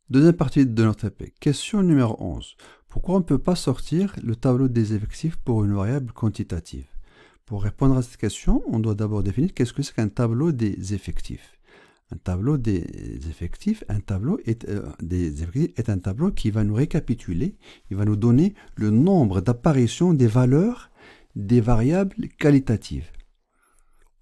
Deuxième partie de notre EP. Question numéro 11. Pourquoi on ne peut pas sortir le tableau des effectifs pour une variable quantitative? Pour répondre à cette question, on doit d'abord définir qu'est-ce que c'est qu'un tableau des effectifs. Un tableau des effectifs, des effectifs est un tableau qui va nous récapituler, il va nous donner le nombre d'apparitions des valeurs des variables qualitatives.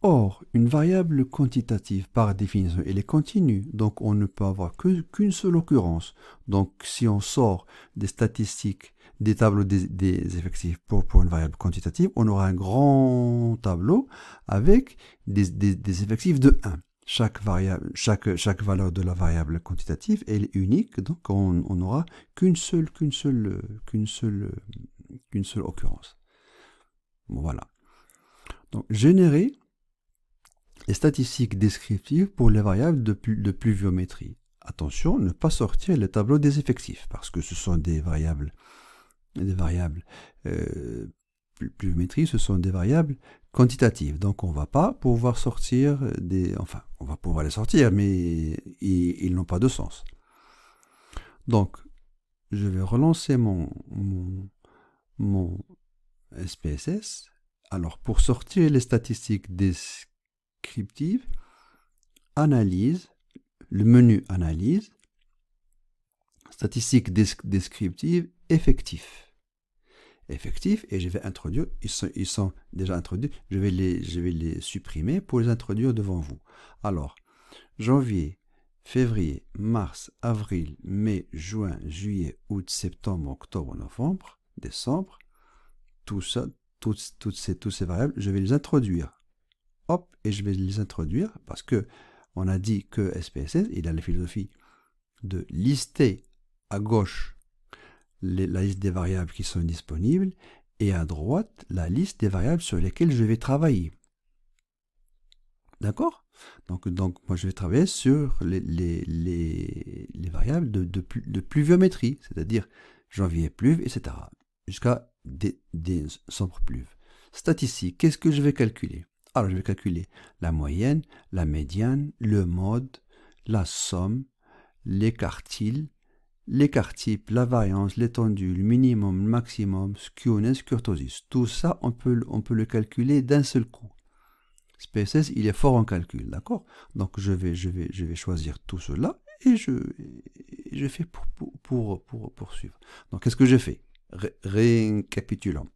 Or, une variable quantitative, par définition, elle est continue, donc on ne peut avoir qu'une seule occurrence. Donc, si on sort des statistiques, des tableaux des effectifs pour une variable quantitative, on aura un grand tableau avec des effectifs de 1. Chaque valeur de la variable quantitative est unique, donc on n'aura qu'une seule occurrence. Bon, voilà. Donc, générer les statistiques descriptives pour les variables de pluviométrie. Attention, ne pas sortir le tableau des effectifs, parce que ce sont des variables pluviométrie, ce sont des variables quantitatives. Donc on ne va pas pouvoir sortir enfin, on va pouvoir les sortir, mais ils n'ont pas de sens. Donc, je vais relancer mon SPSS. Alors, pour sortir les statistiques descriptive, analyse, le menu analyse, statistiques descriptives, effectifs, et je vais introduire, ils sont déjà introduits, je vais les supprimer pour les introduire devant vous. Alors, janvier, février, mars, avril, mai, juin, juillet, août, septembre, octobre, novembre, décembre, tout ça, toutes ces variables, je vais les introduire. Hop, et je vais les introduire parce que on a dit que SPSS, il a la philosophie de lister à gauche la liste des variables qui sont disponibles et à droite la liste des variables sur lesquelles je vais travailler. D'accord? Donc moi je vais travailler sur les variables de pluviométrie, c'est-à-dire janvier pluve, etc. Jusqu'à décembre pluve. Statistique, qu'est-ce que je vais calculer? Alors, je vais calculer la moyenne, la médiane, le mode, la somme, l'écart-type, la variance, l'étendue, le minimum, le maximum, skewness, kurtosis. Tout ça, on peut le calculer d'un seul coup. SPSS, il est fort en calcul, d'accord? Donc, je vais choisir tout cela et je fais pour poursuivre. Donc, qu'est-ce que je fais? Récapitulons.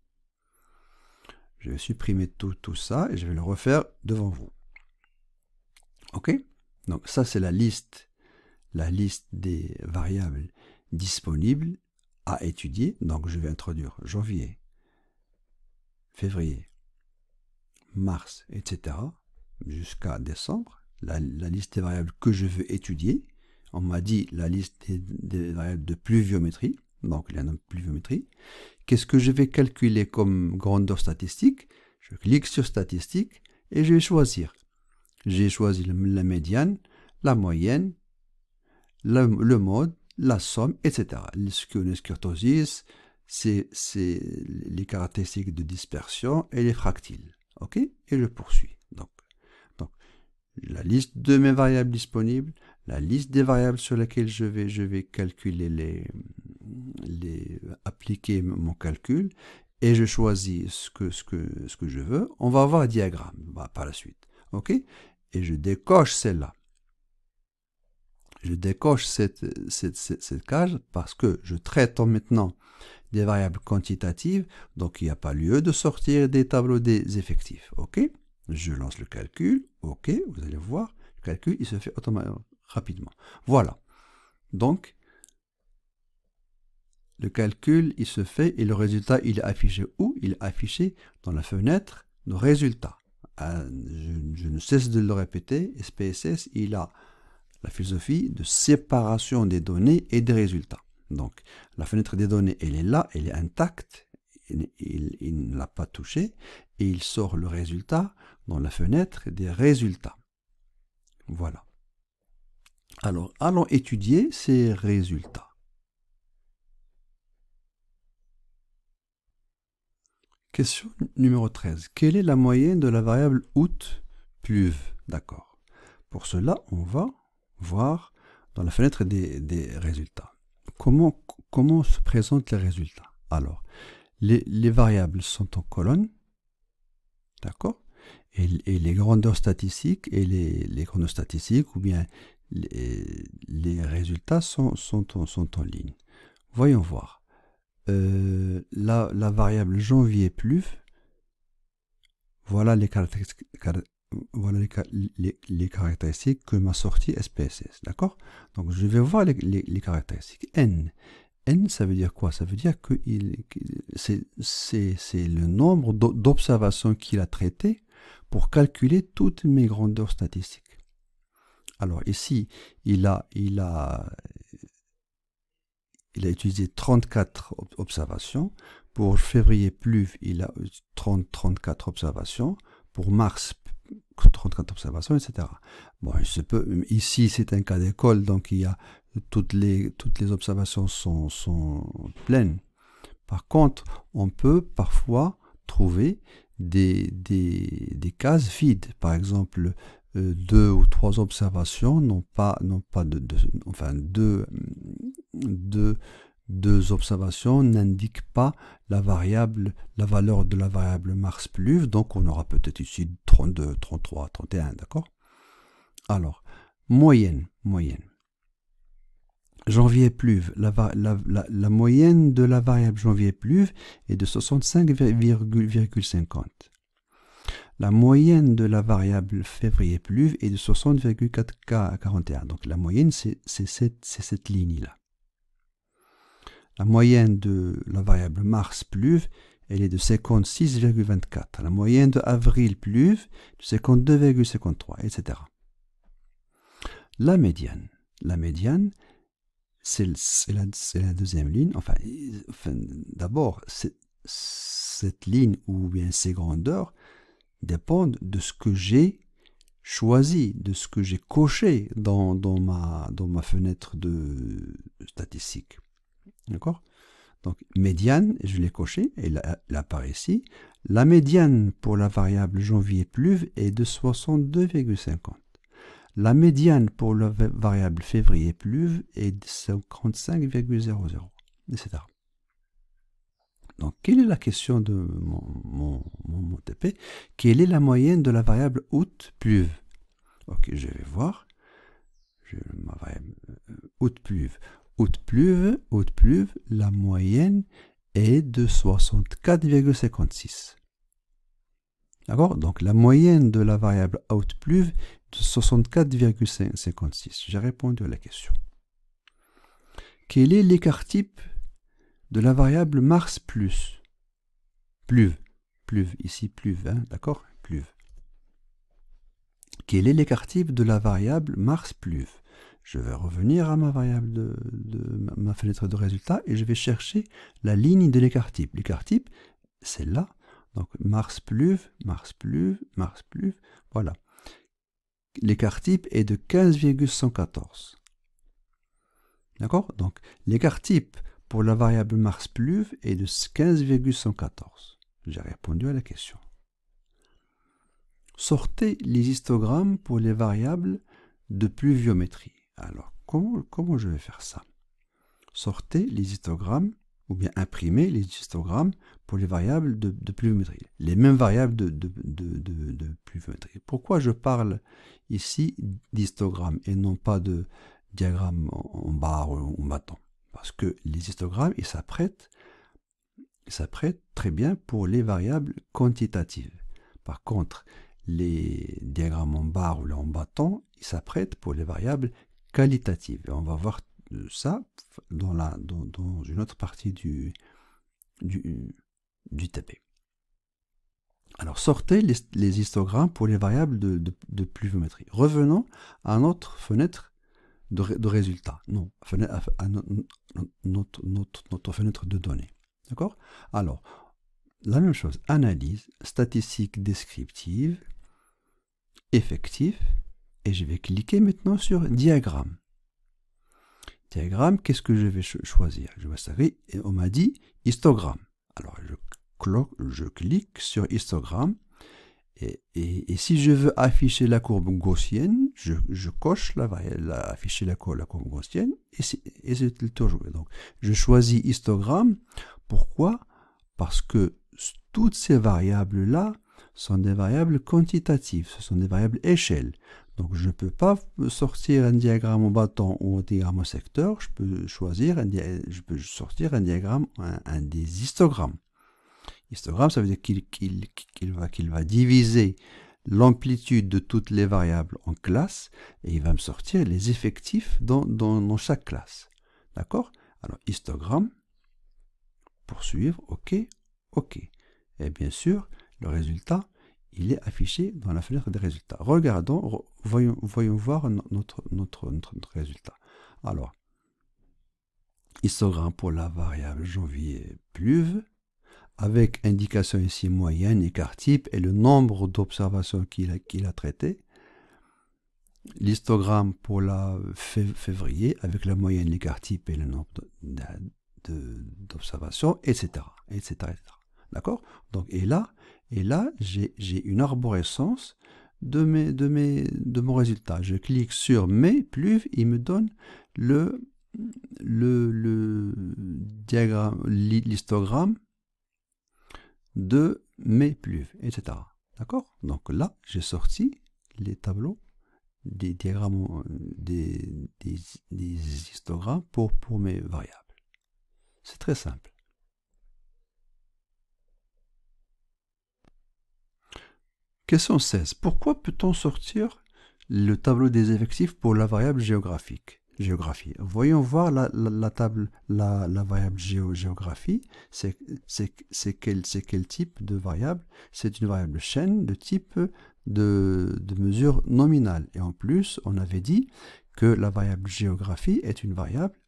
Je vais supprimer tout ça et je vais le refaire devant vous. OK? Donc ça, c'est la liste des variables disponibles à étudier. Donc je vais introduire janvier, février, mars, etc. jusqu'à décembre. La liste des variables que je veux étudier. On m'a dit la liste des variables de pluviométrie. Donc il y en a pluviométrie. Qu'est-ce que je vais calculer comme grandeur statistique? Je clique sur statistique et je vais choisir. J'ai choisi la médiane, la moyenne, le mode, la somme, etc. Le skewness, kurtosis, c'est les caractéristiques de dispersion et les fractiles. OK? Et je poursuis. Donc, la liste de mes variables disponibles, la liste des variables sur lesquelles je vais calculer appliquer mon calcul, et je choisis ce que je veux. On va avoir un diagramme par la suite. OK? Et je décoche celle-là. Je décoche cette case parce que je traite maintenant des variables quantitatives, donc il n'y a pas lieu de sortir des tableaux des effectifs. OK? Je lance le calcul. OK, vous allez voir, le calcul, il se fait automatiquement, rapidement. Voilà. Donc, le calcul, il se fait et le résultat, il est affiché où? Il est affiché dans la fenêtre de résultats. Je ne cesse de le répéter, SPSS, il a la philosophie de séparation des données et des résultats. Donc, la fenêtre des données, elle est là, elle est intacte, il ne l'a pas touchée, et il sort le résultat dans la fenêtre des résultats. Voilà. Alors, allons étudier ces résultats. Question numéro 13. Quelle est la moyenne de la variable août pluve? D'accord. Pour cela, on va voir dans la fenêtre des résultats. Comment se présentent les résultats? Alors, les variables sont en colonne, d'accord? Et les grandeurs statistiques et les grandeurs statistiques ou bien les résultats sont en ligne. Voyons voir. La variable janvier pluve, voilà les caractéristiques. Voilà les caractéristiques que m'a sorti SPSS, d'accord? Donc je vais voir les caractéristiques. N, ça veut dire quoi? Ça veut dire que c'est le nombre d'observations qu'il a traitées pour calculer toutes mes grandeurs statistiques. Alors ici, il a utilisé 34 observations. Pour février pluve, il a 34 observations. Pour mars, 34 observations, etc. Bon, ici, c'est un cas d'école, donc il y a toutes les observations sont pleines. Par contre, on peut parfois trouver des cases vides. Par exemple, 2 ou 3 observations n'ont pas enfin deux observations n'indiquent pas la valeur de la variable mars pluve, donc on aura peut-être ici 32, 33, 31, d'accord? Alors, moyenne. Janvier pluve, la moyenne de la variable janvier pluve est de 65,50. La moyenne de la variable février pluve est de 60,41. Donc la moyenne, c'est cette ligne-là. La moyenne de la variable mars pluve, elle est de 56,24. La moyenne de avril pluve, de 52,53, etc. La médiane, c'est la deuxième ligne. Enfin d'abord, cette ligne ou bien ces grandeurs dépendent de ce que j'ai choisi, de ce que j'ai coché dans ma fenêtre de statistique. D'accord? Donc, médiane, je l'ai coché, et elle apparaît ici. La médiane pour la variable janvier pluve est de 62,50. La médiane pour la variable février pluve est de 55,00, etc. Donc, quelle est la question de mon TP? Quelle est la moyenne de la variable août pluve? Ok, je vais voir. Ma variable août pluve. Haute pluve, la moyenne est de 64,56. D'accord? Donc la moyenne de la variable haute pluve est de 64,56. J'ai répondu à la question. Quel est l'écart type de la variable mars plus? Pluve, ici pluve, hein? D'accord? Pluve. Quel est l'écart type de la variable mars pluve? Je vais revenir à ma variable de ma fenêtre de résultat et je vais chercher la ligne de l'écart type. L'écart type, c'est là. Donc mars pluve, voilà. L'écart type est de 15,114. D'accord? Donc l'écart type pour la variable mars pluve est de 15,114. J'ai répondu à la question. Sortez les histogrammes pour les variables de pluviométrie. Alors, comment je vais faire ça? Sortez les histogrammes, ou bien imprimer les histogrammes pour les variables de pluviométrie. Les mêmes variables de pluviométrie. Pourquoi je parle ici d'histogramme et non pas de diagramme en barre ou en bâton? Parce que les histogrammes, ils s'apprêtent très bien pour les variables quantitatives. Par contre, les diagrammes en barre ou en bâton, ils s'apprêtent pour les variables qualitatives. Et on va voir ça dans une autre partie du TP. Alors, sortez les histogrammes pour les variables de pluviométrie. Revenons à notre fenêtre de résultats. Non, à notre fenêtre de données. D'accord? Alors, la même chose. Analyse, statistique descriptive, effectif. Et je vais cliquer maintenant sur diagramme. Diagramme, qu'est-ce que je vais choisir? Je vais savoir, et on m'a dit histogramme. Alors je clique sur histogramme Et si je veux afficher la courbe gaussienne, je coche afficher la courbe gaussienne et c'est le tour joué. Donc, je choisis histogramme. Pourquoi? Parce que toutes ces variables-là sont des variables quantitatives, ce sont des variables échelle. Donc, je ne peux pas sortir un diagramme au bâton ou un diagramme au secteur, je peux sortir un diagramme, un des histogrammes. Histogramme, ça veut dire qu'il va diviser l'amplitude de toutes les variables en classes et il va me sortir les effectifs dans chaque classe. D'accord? Alors, histogramme, poursuivre, OK, OK. Et bien sûr, le résultat, il est affiché dans la fenêtre des résultats. Regardons, voyons voir notre résultat. Alors, histogramme pour la variable janvier pluve, avec indication ici moyenne, écart type et le nombre d'observations qu'il a traitées. L'histogramme pour la février, avec la moyenne, l'écart type et le nombre d'observations, etc. D'accord? Donc, et là j'ai une arborescence de mon résultat. Je clique sur mes pluves, il me donne le diagramme, l'histogramme de mes pluves, etc. D'accord? Donc là, j'ai sorti les tableaux des diagrammes, des histogrammes pour mes variables. C'est très simple. Question 16. Pourquoi peut-on sortir le tableau des effectifs pour la variable géographie? Voyons voir la variable géographie. C'est quel type de variable? C'est une variable chaîne de type de mesure nominale. Et en plus, on avait dit que la variable géographie est une variable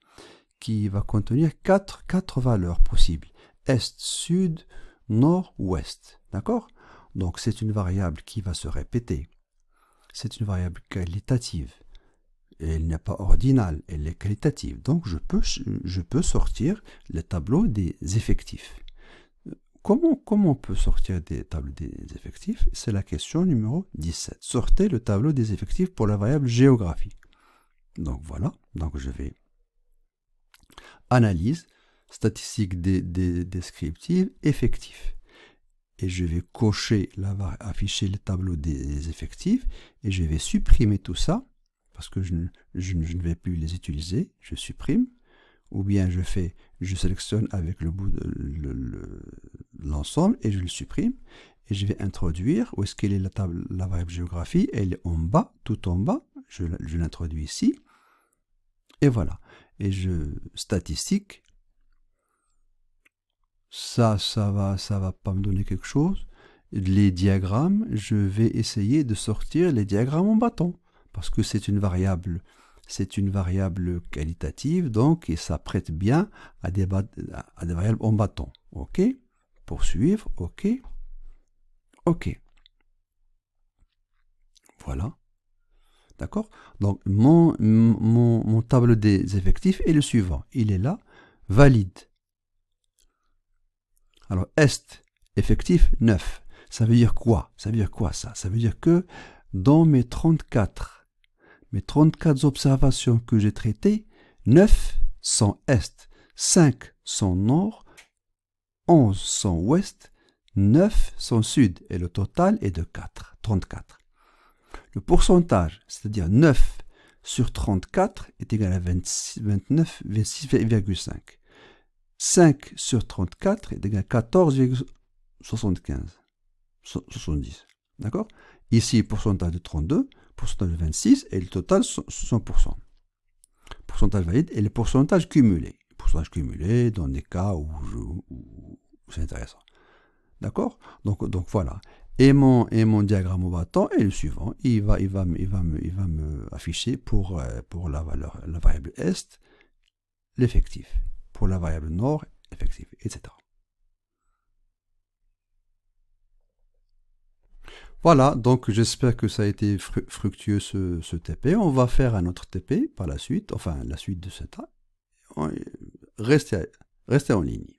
qui va contenir quatre valeurs possibles. Est, sud, nord, ouest. D'accord? Donc c'est une variable qui va se répéter. C'est une variable qualitative. Elle n'est pas ordinale, elle est qualitative. Donc je peux sortir le tableau des effectifs. Comment on peut sortir des tableaux des effectifs? C'est la question numéro 17. Sortez le tableau des effectifs pour la variable géographie. Donc voilà, donc je vais analyse, statistique descriptive, effectif. Et je vais cocher, afficher le tableau des effectifs et je vais supprimer tout ça parce que je ne vais plus les utiliser. Je supprime ou bien je sélectionne avec le bout de l'ensemble et je le supprime et je vais introduire où est-ce qu'elle est la variable géographie. Elle est en bas, tout en bas. Je l'introduis ici et voilà. Et statistique. Ça va pas me donner quelque chose. Les diagrammes, je vais essayer de sortir les diagrammes en bâton parce que c'est une variable qualitative, donc et ça prête bien à des variables en bâton. OK? Poursuivre. OK. OK. Voilà. D'accord? Donc mon tableau des effectifs est le suivant. Il est là. Valide. Alors, est, effectif 9. Ça veut dire quoi? Ça veut dire quoi ça? Ça veut dire que dans mes 34 observations que j'ai traitées, 9 sont est, 5 sont nord, 11 sont ouest, 9 sont sud. Et le total est de 34. Le pourcentage, c'est-à-dire 9 sur 34 est égal à 26,5. 5 sur 34 est égal à 14,70. D'accord? Ici, pourcentage de 32, pourcentage de 26 et le total 100%. Pourcentage valide et le pourcentage cumulé. Pourcentage cumulé dans des cas où c'est intéressant. D'accord? Donc voilà. Et mon diagramme au bâton est le suivant. Il va me afficher pour la variable est l'effectif. Pour la variable nord, effectif, etc. Voilà, donc j'espère que ça a été fructueux ce TP. On va faire un autre TP par la suite, enfin la suite de cet A. Restez en ligne.